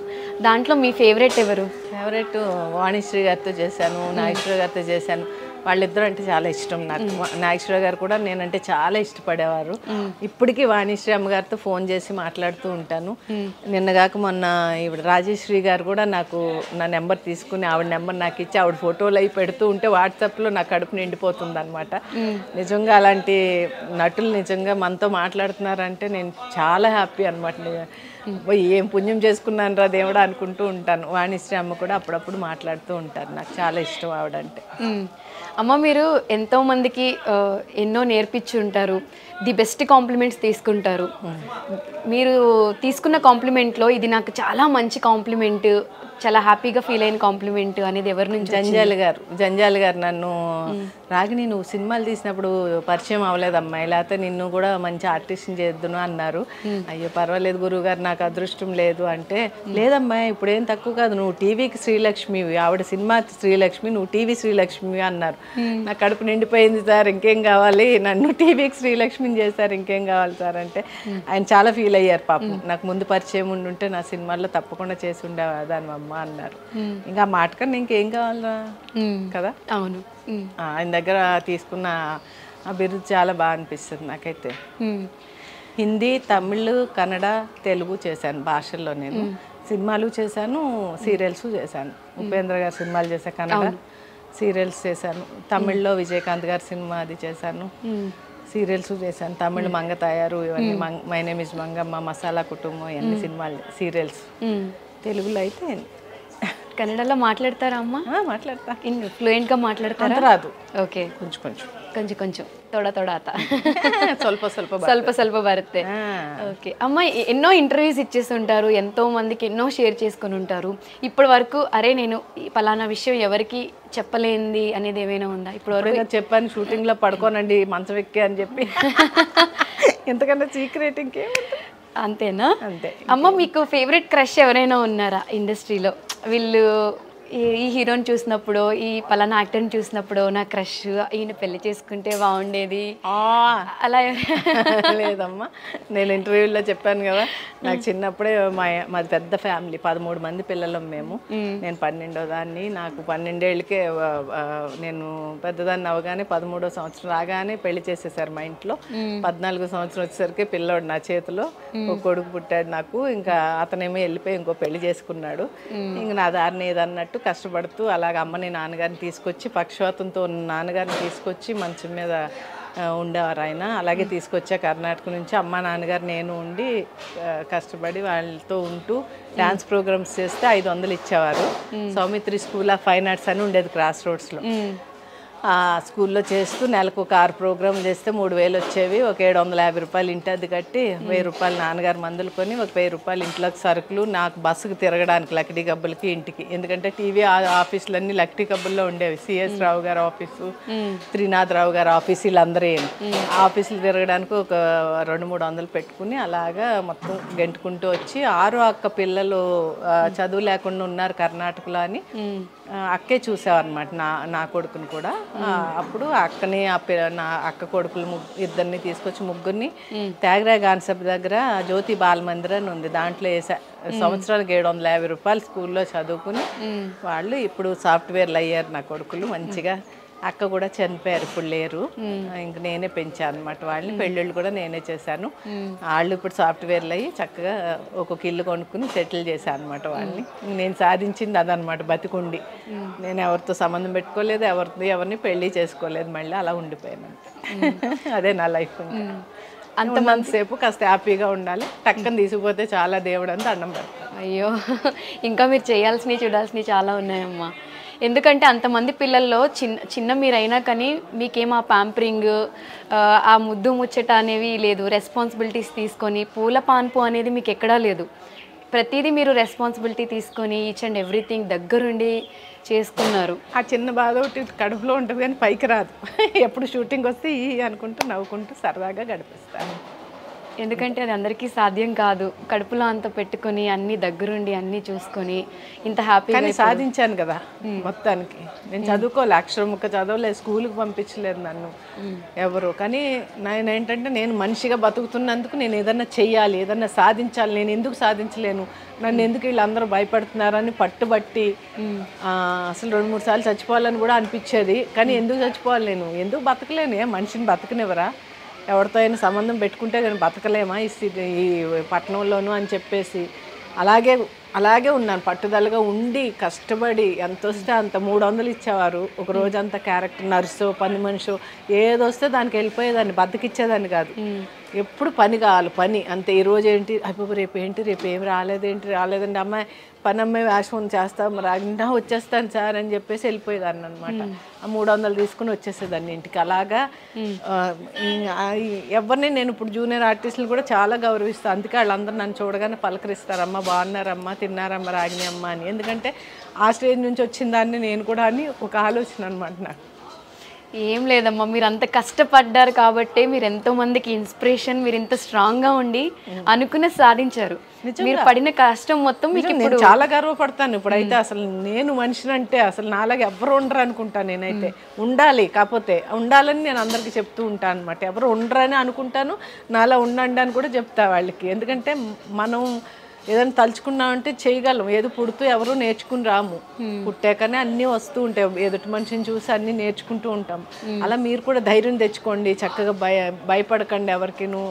దాంట్లో మీ ఫేవరెట్ ఎవరు? ఫేవరెట్ వాణిశ్రీ గారితో చేశాను, నాగేశ్వర గారితో చేశాను. వాళ్ళిద్దరూ అంటే చాలా ఇష్టం నాకు. నాగేశ్వర గారు కూడా నేనంటే చాలా ఇష్టపడేవారు. ఇప్పటికీ వాణిశ్రీ అమ్మగారితో ఫోన్ చేసి మాట్లాడుతూ ఉంటాను. నిన్నగాక మొన్న ఈవిడ రాజేశ్వరి గారు కూడా నాకు నా నెంబర్ తీసుకుని ఆవిడ నెంబర్ నాకు ఇచ్చి ఆవిడ ఫోటోలు అవి పెడుతూ ఉంటే వాట్సాప్లో నా కడుపు నిండిపోతుంది అనమాట. నిజంగా అలాంటి నటులు నిజంగా మనతో మాట్లాడుతున్నారంటే నేను చాలా హ్యాపీ అనమాట. ఏం పుణ్యం చేసుకున్నాను రా దేవుడా అనుకుంటూ ఉంటాను. వాణిశ్రీ అమ్మ కూడా అప్పుడప్పుడు మాట్లాడుతూ ఉంటారు, నాకు చాలా ఇష్టం ఆవిడంటే. అమ్మ మీరు ఎంతో మందికి ఎన్నో నేర్పించి ఉంటారు, ది బెస్ట్ కాంప్లిమెంట్స్ తీసుకుంటారు. మీరు తీసుకున్న కాంప్లిమెంట్లో ఇది నాకు చాలా మంచి కాంప్లిమెంట్, చాలా హ్యాపీగా ఫీల్ అయిన కాంప్లిమెంట్ అనేది ఎవరి నుంచి? జంజాలి గారు నన్ను రాగిని నువ్వు సినిమాలు తీసినప్పుడు పరిచయం అవ్వలేదమ్మా, లేకపోతే నిన్ను కూడా మంచి ఆర్టిస్ట్ని చేద్దును అన్నారు. అయ్యో పర్వాలేదు గురువు గారు, నాకు అదృష్టం లేదు అంటే, లేదమ్మా ఇప్పుడు ఏం తక్కువ కాదు, నువ్వు టీవీకి శ్రీలక్ష్మివి, ఆవిడ సినిమా శ్రీలక్ష్మి, నువ్వు టీవీ శ్రీలక్ష్మివి అన్నారు. నా కడుపు నిండిపోయింది సార్, ఇంకేం కావాలి, నన్ను టీవీకి శ్రీలక్ష్మిని చేశారు, ఇంకేం కావాలి సార్ అంటే ఆయన చాలా ఫీల్ అయ్యారు పాపం. నాకు ముందు పరిచయం ఉండుంటే నా సినిమాల్లో తప్పకుండా చేసి ఉండేదాని అమ్మ అన్నారు. ఇంకా మాటకన్నా ఇంకేం కావాలరా కదా. అవును, ఆయన దగ్గర తీసుకున్న ఆ బిరుదు చాలా బాగా అనిపిస్తుంది నాకైతే. హిందీ, తమిళ్, కన్నడ, తెలుగు చేశాను భాషల్లో. నేను సినిమాలు చేశాను, సీరియల్స్ చేశాను. ఉపేంద్ర గారి సినిమాలు చేశాను, కన్నడ సీరియల్స్ చేశాను. తమిళ్లో విజయకాంత్ గారి సినిమా అది చేశాను, సీరియల్స్ చేశాను. తమిళ్ మంగతాయారు, ఇవన్నీ my name is Mangamma, masala కుటుంబం, ఇవన్నీ సినిమాలు సీరియల్స్. తెలుగులో అయితే కన్నడలో మాట్లాడతారా అమ్మ? మాట్లాడతా. ఫ్లూయెంట్గా మాట్లాడతారా? రాదు, ఓకే, కొంచెం కొంచెం కొంచెం కొంచెం తోడ తోడ ఆత ಸ್ವಲ್ಪ ಸ್ವಲ್ಪ ಸ್ವಲ್ಪ ಸ್ವಲ್ಪ బರುತ್ತೆ. ఓకే అమ్మ, ఎన్నో ఇంటర్వ్యూస్ ఇచ్చేస్తుంటారు, ఎంతో మందికి ఎన్నో షేర్ చేసుకుని ఉంటారు. ఇప్పటి వరకు అరే నేను పలానా విషయం ఎవరికి చెప్పలేంది అనేది ఏమైనా ఉందా? ఇప్పుడు వరకు చెప్పాను, షూటింగ్లో పడుకోనండి మంచం ఎక్కి అని చెప్పి. ఎంతకన్నా సీక్రెట్ ఇంకేముంది. అంతేనా? అంతే. అమ్మ, మీకు ఫేవరెట్ క్రష్ ఎవరైనా ఉన్నారా ఇండస్ట్రీలో? వీళ్ళు ఈ హీరోని చూసినప్పుడు, ఈ పలానా యాక్టర్ని చూసినప్పుడు నా క్రష్ ఈయన పెళ్లి చేసుకుంటే బాగుండేది అలా? లేదమ్మా, నేను ఇంటర్వ్యూలో చెప్పాను కదా, నాకు చిన్నప్పుడే మాది పెద్ద ఫ్యామిలీ, 13 మంది పిల్లలం మేము. నేను 12వ దాన్ని. నాకు 12 ఏళ్ళకే నేను పెద్దదాన్ని అవగానే 13వ సంవత్సరం రాగానే పెళ్లి చేసేసారు మా ఇంట్లో. 14వ సంవత్సరం వచ్చేసరికి పిల్లోడు నా చేతిలో ఒక కొడుకు పుట్టాడు నాకు. ఇంకా అతనేమో వెళ్ళిపోయి ఇంకో పెళ్లి చేసుకున్నాడు. ఇంక నా దారిని ఏదన్నట్టు కష్టపడుతూ అలాగ అమ్మని నాన్నగారిని తీసుకొచ్చి, పక్షవాతంతో ఉన్న నాన్నగారిని తీసుకొచ్చి మంచం మీద ఉండేవారు ఆయన. అలాగే తీసుకొచ్చా కర్ణాటక నుంచి. అమ్మ నాన్నగారు నేను ఉండి కష్టపడి వాళ్ళతో ఉంటూ డ్యాన్స్ ప్రోగ్రామ్స్ చేస్తే 500 ఇచ్చేవారు. Saumitri school of fine arts అని ఉండేది క్రాస్ రోడ్స్లో. ఆ స్కూల్లో చేస్తూ నెలకు ఒక 6 ప్రోగ్రామ్ చేస్తే 3000 వచ్చేవి. ఒక 750 రూపాయలు ఇంటి అద్దె కట్టి, 1000 రూపాయలు నాన్నగారు మందులు కొని, ఒక 1000 రూపాయలు ఇంట్లోకి సరుకులు, నాకు బస్సుకు తిరగడానికి లక్డీ గబ్బులకి ఇంటికి. ఎందుకంటే టీవీ ఆఫీసులన్నీ లక్డీ గబ్బుల్లో ఉండేవి. సిఎస్ రావు గారి ఆఫీసు, త్రినాథ్ రావు గారి ఆఫీసు, వీళ్ళందరూ ఆఫీసులు తిరగడానికి ఒక 200-300 పెట్టుకుని అలాగా మొత్తం గెంటుకుంటూ వచ్చి 6 అక్క పిల్లలు చదువు లేకుండా ఉన్నారు కర్ణాటకలో అని అక్కే చూసావన్నమాట నా కొడుకుని కూడా. అప్పుడు అక్కని నా అక్క కొడుకులు ఇద్దరిని తీసుకొచ్చి ముగ్గురిని త్యాగరాయ కాన్సెప్ట్ దగ్గర జ్యోతి బాలమందిర్ అని ఉంది, దాంట్లో వేసా. సంవత్సరానికి 750 రూపాయలు స్కూల్లో చదువుకుని వాళ్ళు ఇప్పుడు సాఫ్ట్వేర్లు అయ్యారు నా కొడుకులు మంచిగా. అక్క కూడా చనిపోయారు, ఇప్పుడు లేరు. ఇంక నేనే పెంచాను అనమాట వాళ్ళని. పెళ్ళిళ్ళు కూడా నేనే చేశాను. వాళ్ళు ఇప్పుడు సాఫ్ట్వేర్లు అయ్యి చక్కగా ఒక్కొక్క ఇల్లు కొనుక్కుని సెటిల్ చేశాను అనమాట వాళ్ళని. నేను సాధించింది అదనమాట, బతికుండి. నేను ఎవరితో సంబంధం పెట్టుకోలేదు, ఎవరిని పెళ్ళి చేసుకోలేదు, మళ్ళీ అలా ఉండిపోయాను. అదే నా లైఫ్. అంతమందిసేపు కాస్త హ్యాపీగా ఉండాలి. టక్కన తీసుకుపోతే చాలా దేవుడు అని దండం పెడతాను. అయ్యో, ఇంకా మీరు చేయాల్సినవి చూడాల్సినవి చాలా ఉన్నాయమ్మా. ఎందుకంటే అంతమంది పిల్లల్లో చిన్న మీరైనా కానీ మీకేం ఆ ప్యాంపరింగ్, ఆ ముద్దు ముచ్చట అనేవి లేదు. రెస్పాన్సిబిలిటీస్ తీసుకొని పూల పాన్పు అనేది మీకు ఎక్కడా లేదు. ప్రతిదీ మీరు రెస్పాన్సిబిలిటీ తీసుకొని ఈచ్ అండ్ ఎవ్రీథింగ్ దగ్గరుండి చేసుకున్నారు. ఆ చిన్న బాధ ఒకటి కడుపులో ఉంటుంది కానీ పైకి రాదు. ఎప్పుడు షూటింగ్ వస్తే అనుకుంటూ నవ్వుకుంటూ సరదాగా గడిపిస్తాను. ఎందుకంటే అది అందరికీ సాధ్యం కాదు. కడుపులో అంత పెట్టుకొని అన్ని దగ్గరుండి అన్ని చూసుకొని ఇంత హ్యాపీగా సాధించాను కదా మొత్తానికి. నేను చదువుకోలే, అక్షరం ముక్క చదవలేదు, స్కూల్కి పంపించలేదు నన్ను ఎవరు. కానీ నేనేంటంటే నేను మనిషిగా బతుకుతున్నందుకు నేను ఏదన్నా చెయ్యాలి, ఏదన్నా సాధించాలి. నేను ఎందుకు సాధించలేను, నన్ను ఎందుకు వీళ్ళందరూ భయపడుతున్నారని పట్టుబట్టి అసలు 2-3 సార్లు చచ్చిపోవాలని కూడా అనిపించేది. కానీ ఎందుకు చచ్చిపోవాలి, నేను ఎందుకు బతకలేను? మనిషిని బతకనివ్వరా? ఎవరితో అయినా సంబంధం పెట్టుకుంటే నేను బతకలేమా ఈ పట్టణంలోనూ అని చెప్పేసి అలాగే ఉన్నాను. పట్టుదలగా ఉండి కష్టపడి ఎంత వస్తే అంత 300 ఇచ్చేవారు. ఒక రోజంతా క్యారెక్టర్ నర్సో పని మనిషో ఏదొస్తే దానికి వెళ్ళిపోయేదాన్ని, బద్దకిచ్చేదాన్ని కాదు. ఎప్పుడు పని కావాలి, పని అంతే. ఈరోజు ఏంటి అయిపో, రేపు ఏంటి, రేపు ఏమి రాలేదేంటి, రాలేదండి అమ్మాయి పనమ్మాయి వేషం చేస్తాం రాగినా వచ్చేస్తాను సార్ అని చెప్పేసి వెళ్ళిపోయేదాన్ని అనమాట. 300 తీసుకుని వచ్చేసేదాన్ని ఇంటికి. అలాగా ఎవరిని నేను ఇప్పుడు జూనియర్ ఆర్టిస్టులు కూడా చాలా గౌరవిస్తాను. అందుకే వాళ్ళందరూ నన్ను చూడగానే పలకరిస్తారమ్మా, బాగున్నారమ్మా, తిన్నారమ్మా రాగిని అమ్మ అని. ఎందుకంటే ఆ స్టేజ్ నుంచి వచ్చిన దాన్ని నేను కూడా అని ఒక ఆలోచన అనమాట నాకు. ఏం లేదమ్మా, మీరు అంత కష్టపడ్డారు కాబట్టి మీరు ఎంతో మందికి ఇన్స్పిరేషన్, మీరు ఇంత స్ట్రాంగ్ గా ఉండి అనుకున్న సాధించారు. మీరు పడిన కష్టం మొత్తం మీకు నేను చాలా గర్వపడతాను. ఇప్పుడైతే అసలు నేను మనిషిని అంటే అసలు నాలాగా ఎవరు ఉండరు అనుకుంటాను. నేనైతే ఉండాలి, కాకపోతే ఉండాలని నేను అందరికీ చెప్తూ ఉంటాను అనమాట. ఎవరు ఉండరని అనుకుంటాను, నాలా ఉండండి అని కూడా చెప్తా వాళ్ళకి. ఎందుకంటే మనం ఏదైనా తలుచుకున్నామంటే చేయగలం. ఏదో పుడుతూ ఎవరు నేర్చుకుని రాము, పుట్టాకనే అన్నీ వస్తూ ఉంటాయి. ఎదుటి మనిషిని చూసి అన్నీ నేర్చుకుంటూ ఉంటాం. అలా మీరు కూడా ధైర్యం తెచ్చుకోండి, చక్కగా భయపడకండి ఎవరికిను.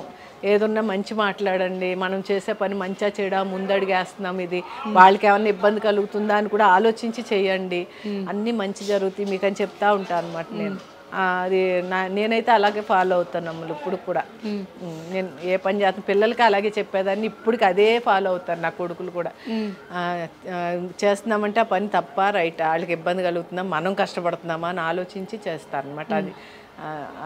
ఏదన్నా మంచి మాట్లాడండి, మనం చేసే పని మంచిగా చేయడా, ముందడిగేస్తున్నాం, ఇది వాళ్ళకి ఏమన్నా ఇబ్బంది కలుగుతుందా అని కూడా ఆలోచించి చేయండి. అన్నీ మంచి జరుగుతాయి మీకు అని చెప్తా ఉంటాను అనమాట నేను. అది నేనైతే అలాగే ఫాలో అవుతాను అమ్మలు ఇప్పుడు కూడా. నేను ఏ పని చేస్తాను పిల్లలకి అలాగే చెప్పేదాన్ని, ఇప్పటికి అదే ఫాలో అవుతాను. నా కొడుకులు కూడా చేస్తున్నామంటే ఆ పని తప్ప రైట్, వాళ్ళకి ఇబ్బంది కలుగుతుందా, మనం కష్టపడుతున్నామా అని ఆలోచించి చేస్తాను అనమాట.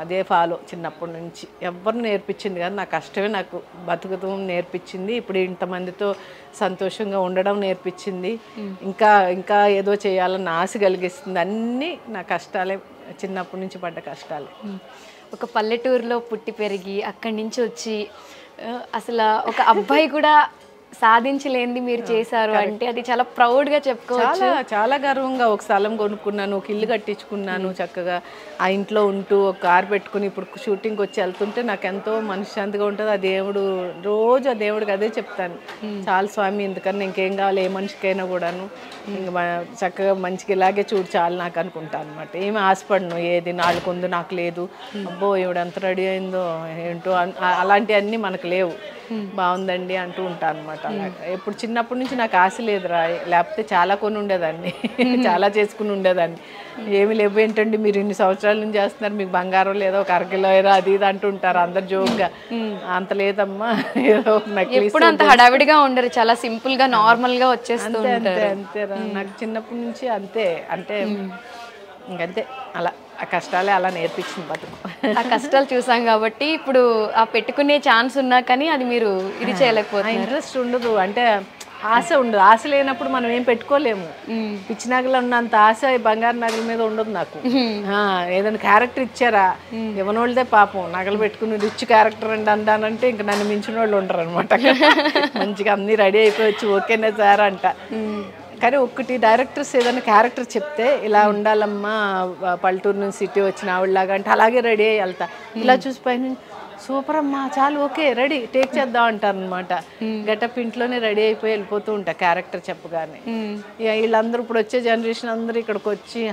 అదే ఫాలో చిన్నప్పటి నుంచి. ఎవరు నేర్పించింది కానీ నా కష్టమే నాకు బతుకుతాం నేర్పించింది. ఇప్పుడు ఇంతమందితో సంతోషంగా ఉండడం నేర్పించింది. ఇంకా ఇంకా ఏదో చేయాలని ఆశ కలిగిస్తుంది. అన్నీ నా కష్టాలే, చిన్నప్పటి నుంచి పడ్డ కష్టాలే. ఒక పల్లెటూరులో పుట్టి పెరిగి అక్కడి నుంచి వచ్చి అసలు ఒక అబ్బాయి కూడా సాధించలేంది మీరు చేశారు అంటే అది చాలా ప్రౌడ్గా చెప్పుకోవచ్చు. చాలా చాలా గర్వంగా ఒక స్థలం కొనుక్కున్నాను, ఒక ఇల్లు కట్టించుకున్నాను, చక్కగా ఆ ఇంట్లో ఉంటూ ఒక కారు పెట్టుకుని ఇప్పుడు షూటింగ్కి వచ్చి వెళ్తుంటే నాకు ఎంతో మనశ్శాంతిగా ఉంటుంది. ఆ దేవుడు రోజు ఆ దేవుడికి అదే చెప్తాను, చాలు స్వామి ఎందుకన్నా ఇంకేం కావాలి ఏ మనిషికైనా కూడాను, ఇంక చక్కగా మంచిగా ఇలాగే చూడు చాలు నాకు అనుకుంటాను అనమాట. ఏమి ఆశపడను, ఏది నాలుగు ఉంది నాకు లేదు, అబ్బో ఈవిడ ఎంత రెడీ అయిందో ఏంటో అలాంటివన్నీ మనకు లేవు. బాగుందండి అంటూ ఉంటాను అనమాట. ఎప్పుడు చిన్నప్పటి నుంచి నాకు ఆశ లేదురా, లేకపోతే చాలా కొని ఉండేదాన్ని, చాలా చేసుకుని ఉండేదాన్ని. ఏమి లేవు ఏంటండి మీరు ఇన్ని సంవత్సరాల నుంచి చేస్తున్నారు, మీకు బంగారం లేదో ఒక అరకిలో ఏదో అది ఇది అంటుంటారు అందరు జోక్గా. అంత లేదమ్మా, ఏదో ఎప్పుడు అంత హడావిడిగా ఉండరు, చాలా సింపుల్ గా నార్మల్ గా వచ్చేస్తూ అంతే అంతేరా. నాకు చిన్నప్పటి నుంచి అంతే, అంటే ఇంకంతే అలా ఆ కష్టాలే అలా నేర్పించింది బతుకు. ఆ కష్టాలు చూసాం కాబట్టి ఇప్పుడు ఆ పెట్టుకునే ఛాన్స్ ఉన్నా కానీ అది మీరు ఇది చేయలేకపోతే ఇంట్రెస్ట్ ఉండదు, అంటే ఆశ ఉండదు. ఆశ లేనప్పుడు మనం ఏం పెట్టుకోలేము. పిచ్చి నగలు ఉన్నంత ఆశ బంగారు నగల మీద ఉండదు నాకు. ఏదైనా క్యారెక్టర్ ఇచ్చారా ఇవ్వనోళ్ళదే పాపం నగలు పెట్టుకుని రిచ్ క్యారెక్టర్ అండి అందానంటే ఇంక నన్ను మించిన వాళ్ళు ఉండరు అనమాట. మంచిగా అన్నీ రెడీ అయిపోవచ్చు, ఓకేనే సార్ అంట. కానీ ఒక్కటి డైరెక్టర్స్ ఏదైనా క్యారెక్టర్ చెప్తే ఇలా ఉండాలమ్మా, పల్లెటూరు నుంచి సిటీ వచ్చిన ఆవిడలాగా అంటే అలాగే రెడీ అయ్యి వెళ్తా. ఇలా చూసి పైన సూపర్ అమ్మా చాలు ఓకే రెడీ టేక్ చేద్దాం అంటారు అనమాట. గెటప్ ఇంట్లోనే రెడీ అయిపోయి వెళ్ళిపోతూ ఉంటా క్యారెక్టర్ చెప్పగానే. వీళ్ళందరూ ఇప్పుడు వచ్చే జనరేషన్ అందరూ ఇక్కడికి వచ్చి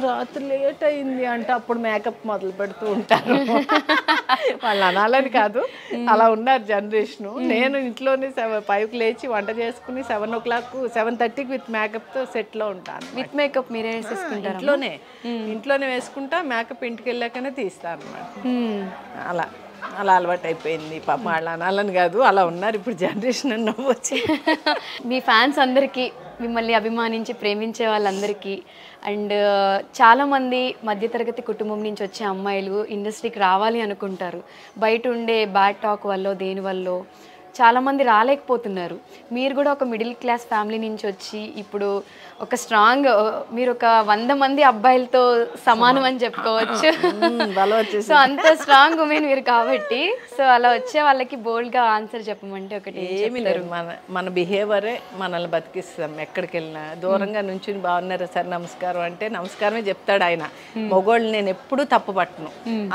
రాత్రి లేట్ అయింది అంటే అప్పుడు మేకప్ మొదలు పెడుతూ ఉంటారు. వాళ్ళు అనాలని కాదు, అలా ఉన్నారు జనరేషను. నేను ఇంట్లోనే 5కి లేచి వంట చేసుకుని 7 o'clock 7:30కి విత్ మేకప్తో సెట్లో ఉంటాను. విత్ మేకప్ మీరే వేసేసుకుంటారు? ఇంట్లోనే వేసుకుంటా, మేకప్ ఇంటికి వెళ్ళాకనే తీస్తాను అన్నమాట. అలా అలవాటు అయిపోయింది. పాపం వాళ్ళు అనాలని కాదు, అలా ఉన్నారు ఇప్పుడు జనరేషన్ అని నవ్వొచ్చి. మీ ఫ్యాన్స్ అందరికీ, మిమ్మల్ని అభిమానించి ప్రేమించే వాళ్ళందరికీ, అండ్ చాలామంది మధ్యతరగతి కుటుంబం నుంచి వచ్చే అమ్మాయిలు ఇండస్ట్రీకి రావాలి అనుకుంటారు. బయట ఉండే బ్యాడ్ టాక్ వల్ల దేనివల్ల చాలామంది రాలేకపోతున్నారు. మీరు కూడా ఒక మిడిల్ క్లాస్ ఫ్యామిలీ నుంచి వచ్చి ఇప్పుడు ఒక స్ట్రాంగ్, మీరు ఒక 100 మంది అబ్బాయిలతో సమానం అని చెప్పుకోవచ్చు. సో అంత స్ట్రాంగ్ ఉమెన్ మీరు కాబట్టి, సో అలా వచ్చే వాళ్ళకి బోల్డ్గా ఆన్సర్ చెప్పమంటే ఒకటి ఏమి లేరు. మన బిహేవియరే మనల్ని బతికిస్తాం. ఎక్కడికి వెళ్ళినా దూరంగా నుంచి బాగున్నారా సార్ నమస్కారం అంటే నమస్కారమే చెప్తాడు ఆయన. మొగోళ్ళు నేను ఎప్పుడూ తప్పు పట్టను.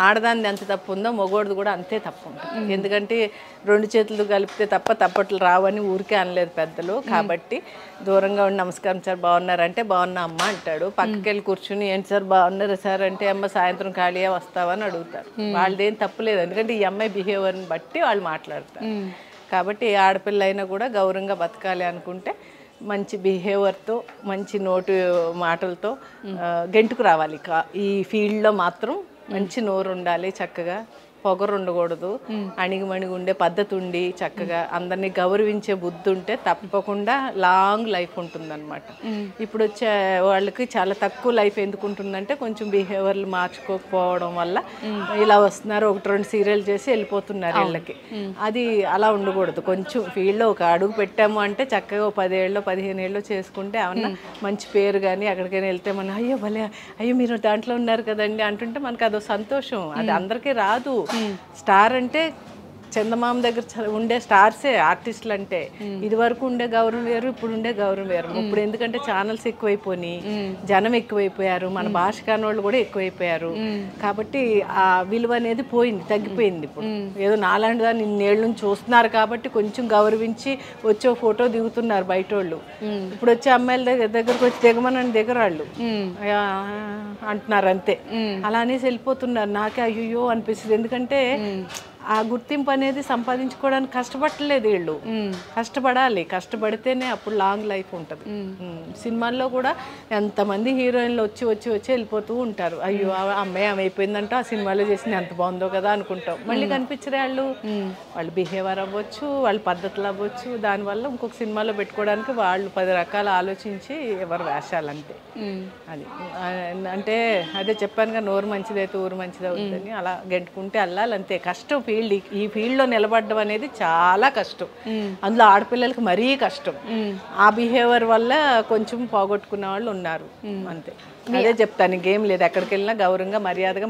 ఆడదాన్ని ఎంత తప్పు ఉందో మొగోడిది కూడా అంతే తప్పు ఉంటుంది. ఎందుకంటే 2 చేతులు కలిపితే తప్ప తప్పట్లు రావని ఊరికే అనలేదు పెద్దలు. కాబట్టి దూరంగా ఉండి నమస్కారం సార్ బాగున్నారంటే బాగున్నా అమ్మ అంటాడు. పక్కకి వెళ్ళి కూర్చుని ఏంటి సార్ బాగున్నారా సార్ అంటే అమ్మ సాయంత్రం ఖాళీగా వస్తావా అని అడుగుతారు. వాళ్ళదేం తప్పులేదు, ఎందుకంటే ఈ అమ్మాయి బిహేవియర్ని బట్టి వాళ్ళు మాట్లాడతారు. కాబట్టి ఆడపిల్ల అయినా కూడా గౌరవంగా బతకాలి అనుకుంటే మంచి బిహేవియర్తో, మంచి నోటు మాటలతో గెంటుకు రావాలి. ఈ ఫీల్డ్లో మాత్రం మంచి నోరు ఉండాలి, చక్కగా పొగరు ఉండకూడదు, అణిగిమణిగి ఉండే పద్ధతి ఉండి చక్కగా అందరినీ గౌరవించే బుద్ధి ఉంటే తప్పకుండా లాంగ్ లైఫ్ ఉంటుందన్నమాట. ఇప్పుడు వచ్చే వాళ్ళకి చాలా తక్కువ లైఫ్ ఎందుకు ఉంటుందంటే కొంచెం బిహేవియర్లు మార్చుకోకపోవడం వల్ల ఇలా వస్తున్నారు, 1-2 సీరియల్ చేసి వెళ్ళిపోతున్నారు వీళ్ళకి. అది అలా ఉండకూడదు. కొంచెం ఫీల్డ్లో ఒక అడుగు పెట్టాము అంటే చక్కగా 10 ఏళ్ళు 15 ఏళ్ళు చేసుకుంటే ఏమన్నా మంచి పేరు కానీ అక్కడికైనా వెళ్తే మనం అయ్యో భలే, అయ్యో మీరు దాంట్లో ఉన్నారు కదండి అంటుంటే మనకు అదో సంతోషం. అది అందరికీ రాదు. స్టార్ అంటే చందమామ దగ్గర ఉండే స్టార్సే ఆర్టిస్టులు అంటే. ఇది వరకు ఉండే గౌరవం వేరు, ఇప్పుడు ఉండే గౌరవం వేరు. ఇప్పుడు ఎందుకంటే ఛానల్స్ ఎక్కువైపోయినాయి, జనం ఎక్కువైపోయారు, మన భాష కాని వాళ్ళు కూడా ఎక్కువైపోయారు. కాబట్టి ఆ విలువ అనేది పోయింది, తగ్గిపోయింది. ఇప్పుడు ఏదో నాలాంటి దాన్ని ఇన్నేళ్ళ నుంచి చూస్తున్నారు కాబట్టి కొంచెం గౌరవించి వచ్చే ఫోటో దిగుతున్నారు బయట వాళ్ళు. ఇప్పుడు వచ్చే అమ్మాయిల దగ్గరకు వచ్చి దిగమనని దిగరాళ్ళు అంటున్నారు అంతే. అలా అనేసి వెళ్ళిపోతున్నారు. నాకే అయ్యో అనిపిస్తుంది. ఎందుకంటే ఆ గుర్తింపు అనేది సంపాదించుకోవడానికి కష్టపడలేదు వీళ్ళు. కష్టపడాలి, కష్టపడితేనే అప్పుడు లాంగ్ లైఫ్ ఉంటుంది. సినిమాల్లో కూడా ఎంతమంది హీరోయిన్లు వచ్చి వచ్చి వచ్చి వెళ్ళిపోతూ ఉంటారు. అయ్యో ఆ అమ్మాయి ఆమె అయిపోయిందంటే ఆ సినిమాలో చేసింది ఎంత బాగుందో కదా అనుకుంటాం. మళ్ళీ కనిపించరే వాళ్ళు బిహేవియర్ అవ్వచ్చు, వాళ్ళ పద్ధతులు అవ్వచ్చు. దానివల్ల ఇంకొక సినిమాలో పెట్టుకోవడానికి వాళ్ళు 10 రకాలు ఆలోచించి ఎవరు వేషాలు అంతే. అది అంటే అదే చెప్పానుగా, నోరు మంచిదైతే ఊరు మంచిది అవుతుందని. అలా గెంటుకుంటే అల్లాలి అంతే. కష్టం ఈ ఫీల్డ్లో నిలబడడం అనేది చాలా కష్టం. అందులో ఆడపిల్లలకి మరీ కష్టం. ఆ బిహేవియర్ వల్ల కొంచెం పోగొట్టుకున్న వాళ్ళు ఉన్నారు అంతే. అదే చెప్తాను, ఇంకేం లేదు. ఎక్కడికి వెళ్ళినా గౌరవంగా మర్యాదగా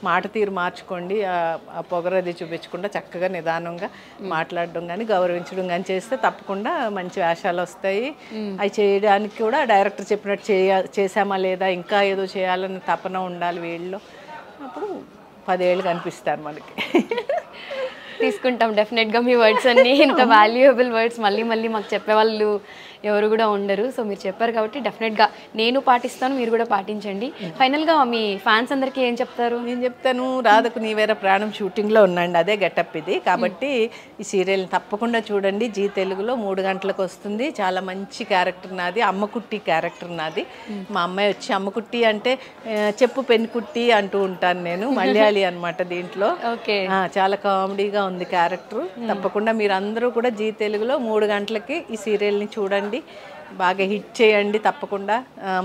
మాట తీరు మార్చుకోండి. ఆ పొగరది చూపించకుండా చక్కగా నిదానంగా మాట్లాడడం కానీ గౌరవించడం కానీ చేస్తే తప్పకుండా మంచి వేషాలు వస్తాయి. అవి చేయడానికి కూడా డైరెక్టర్ చెప్పినట్టు చేసామా లేదా, ఇంకా ఏదో చేయాలని తపన ఉండాలి వీళ్ళలో. అప్పుడు 10 ఏళ్ళు కనిపిస్తారు మనకి. తీసుకుంటాం డెఫినెట్గా మీ వర్డ్స్ అన్నీ. ఇంత వాల్యుయబుల్ వర్డ్స్ మళ్ళీ మళ్ళీ మాకు చెప్పేవాళ్ళు ఎవరు కూడా ఉండరు. సో మీరు చెప్పారు కాబట్టి డెఫినెట్గా నేను పాటిస్తాను, మీరు కూడా పాటించండి. ఫైనల్గా మీ ఫ్యాన్స్ అందరికీ ఏం చెప్తారు? నేను చెప్తాను, రాధకు నీవేర ప్రాణం షూటింగ్లో ఉన్నాండి, అదే గెటప్ ఇది. కాబట్టి ఈ సీరియల్ని తప్పకుండా చూడండి. జీ తెలుగులో 3 గంటలకు వస్తుంది. చాలా మంచి క్యారెక్టర్ నాది, అమ్మకుట్టి క్యారెక్టర్ నాది. మా అమ్మాయి వచ్చి అమ్మకుట్టి అంటే చెప్పు పెన్కుట్టి అంటూ ఉంటాను నేను. మలయాళీ అనమాట దీంట్లో. ఓకే, చాలా కామెడీగా ఉంది క్యారెక్టర్. తప్పకుండా మీరు అందరూ కూడా జీ తెలుగులో 3 గంటలకి ఈ సీరియల్ని చూడండి, బాగా హిట్ చేయండి. తప్పకుండా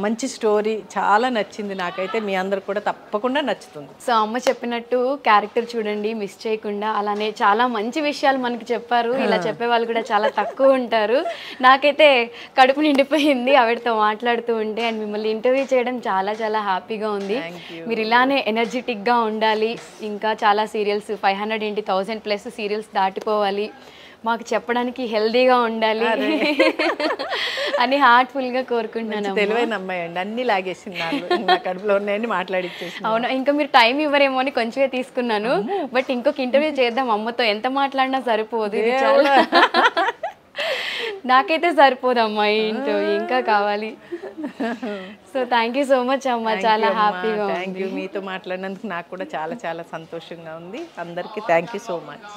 మంచి స్టోరీ, చాలా నచ్చింది నాకైతే. మీ అందరు కూడా తప్పకుండా నచ్చుతుంది. సో అమ్మ చెప్పినట్టు క్యారెక్టర్ చూడండి, మిస్ చేయకుండా. అలానే చాలా మంచి విషయాలు మనకి చెప్పారు. ఇలా చెప్పే వాళ్ళు కూడా చాలా తక్కువ ఉంటారు. నాకైతే కడుపు నిండిపోయింది ఆవిడతో మాట్లాడుతూ ఉంటే. అండ్ మిమ్మల్ని ఇంటర్వ్యూ చేయడం చాలా చాలా హ్యాపీగా ఉంది. మీరు ఇలానే ఎనర్జెటిక్గా ఉండాలి. ఇంకా చాలా సీరియల్స్ 500 ఏంటి 1000+ సీరియల్స్ దాటిపోవాలి, మాకు చెప్పడానికి హెల్దీగా ఉండాలి అని హార్ట్ఫుల్గా కోరుకుంటున్నాను. తెలివైన అమ్మాయి అండి, అన్ని లాగేసింది నా కడుపులో ఉన్నాయని మాట్లాడిచ్చేసి. అవును, ఇంకా మీరు టైం ఇవ్వరేమో అని కొంచెమే తీసుకున్నాను. బట్ ఇంకొక ఇంటర్వ్యూ చేద్దాం అమ్మతో. ఎంత మాట్లాడినా సరిపోదు, ఇది చాలా నాకైతే సరిపోదమ్మా ఈ ఇంటర్వ్యూ, ఇంకా కావాలి. So thank you so much అమ్మ, చాలా హ్యాపీగా. థ్యాంక్ యూ, మీతో మాట్లాడినందుకు నాకు కూడా చాలా చాలా సంతోషంగా ఉంది. అందరికీ థ్యాంక్ యూ సో మచ్.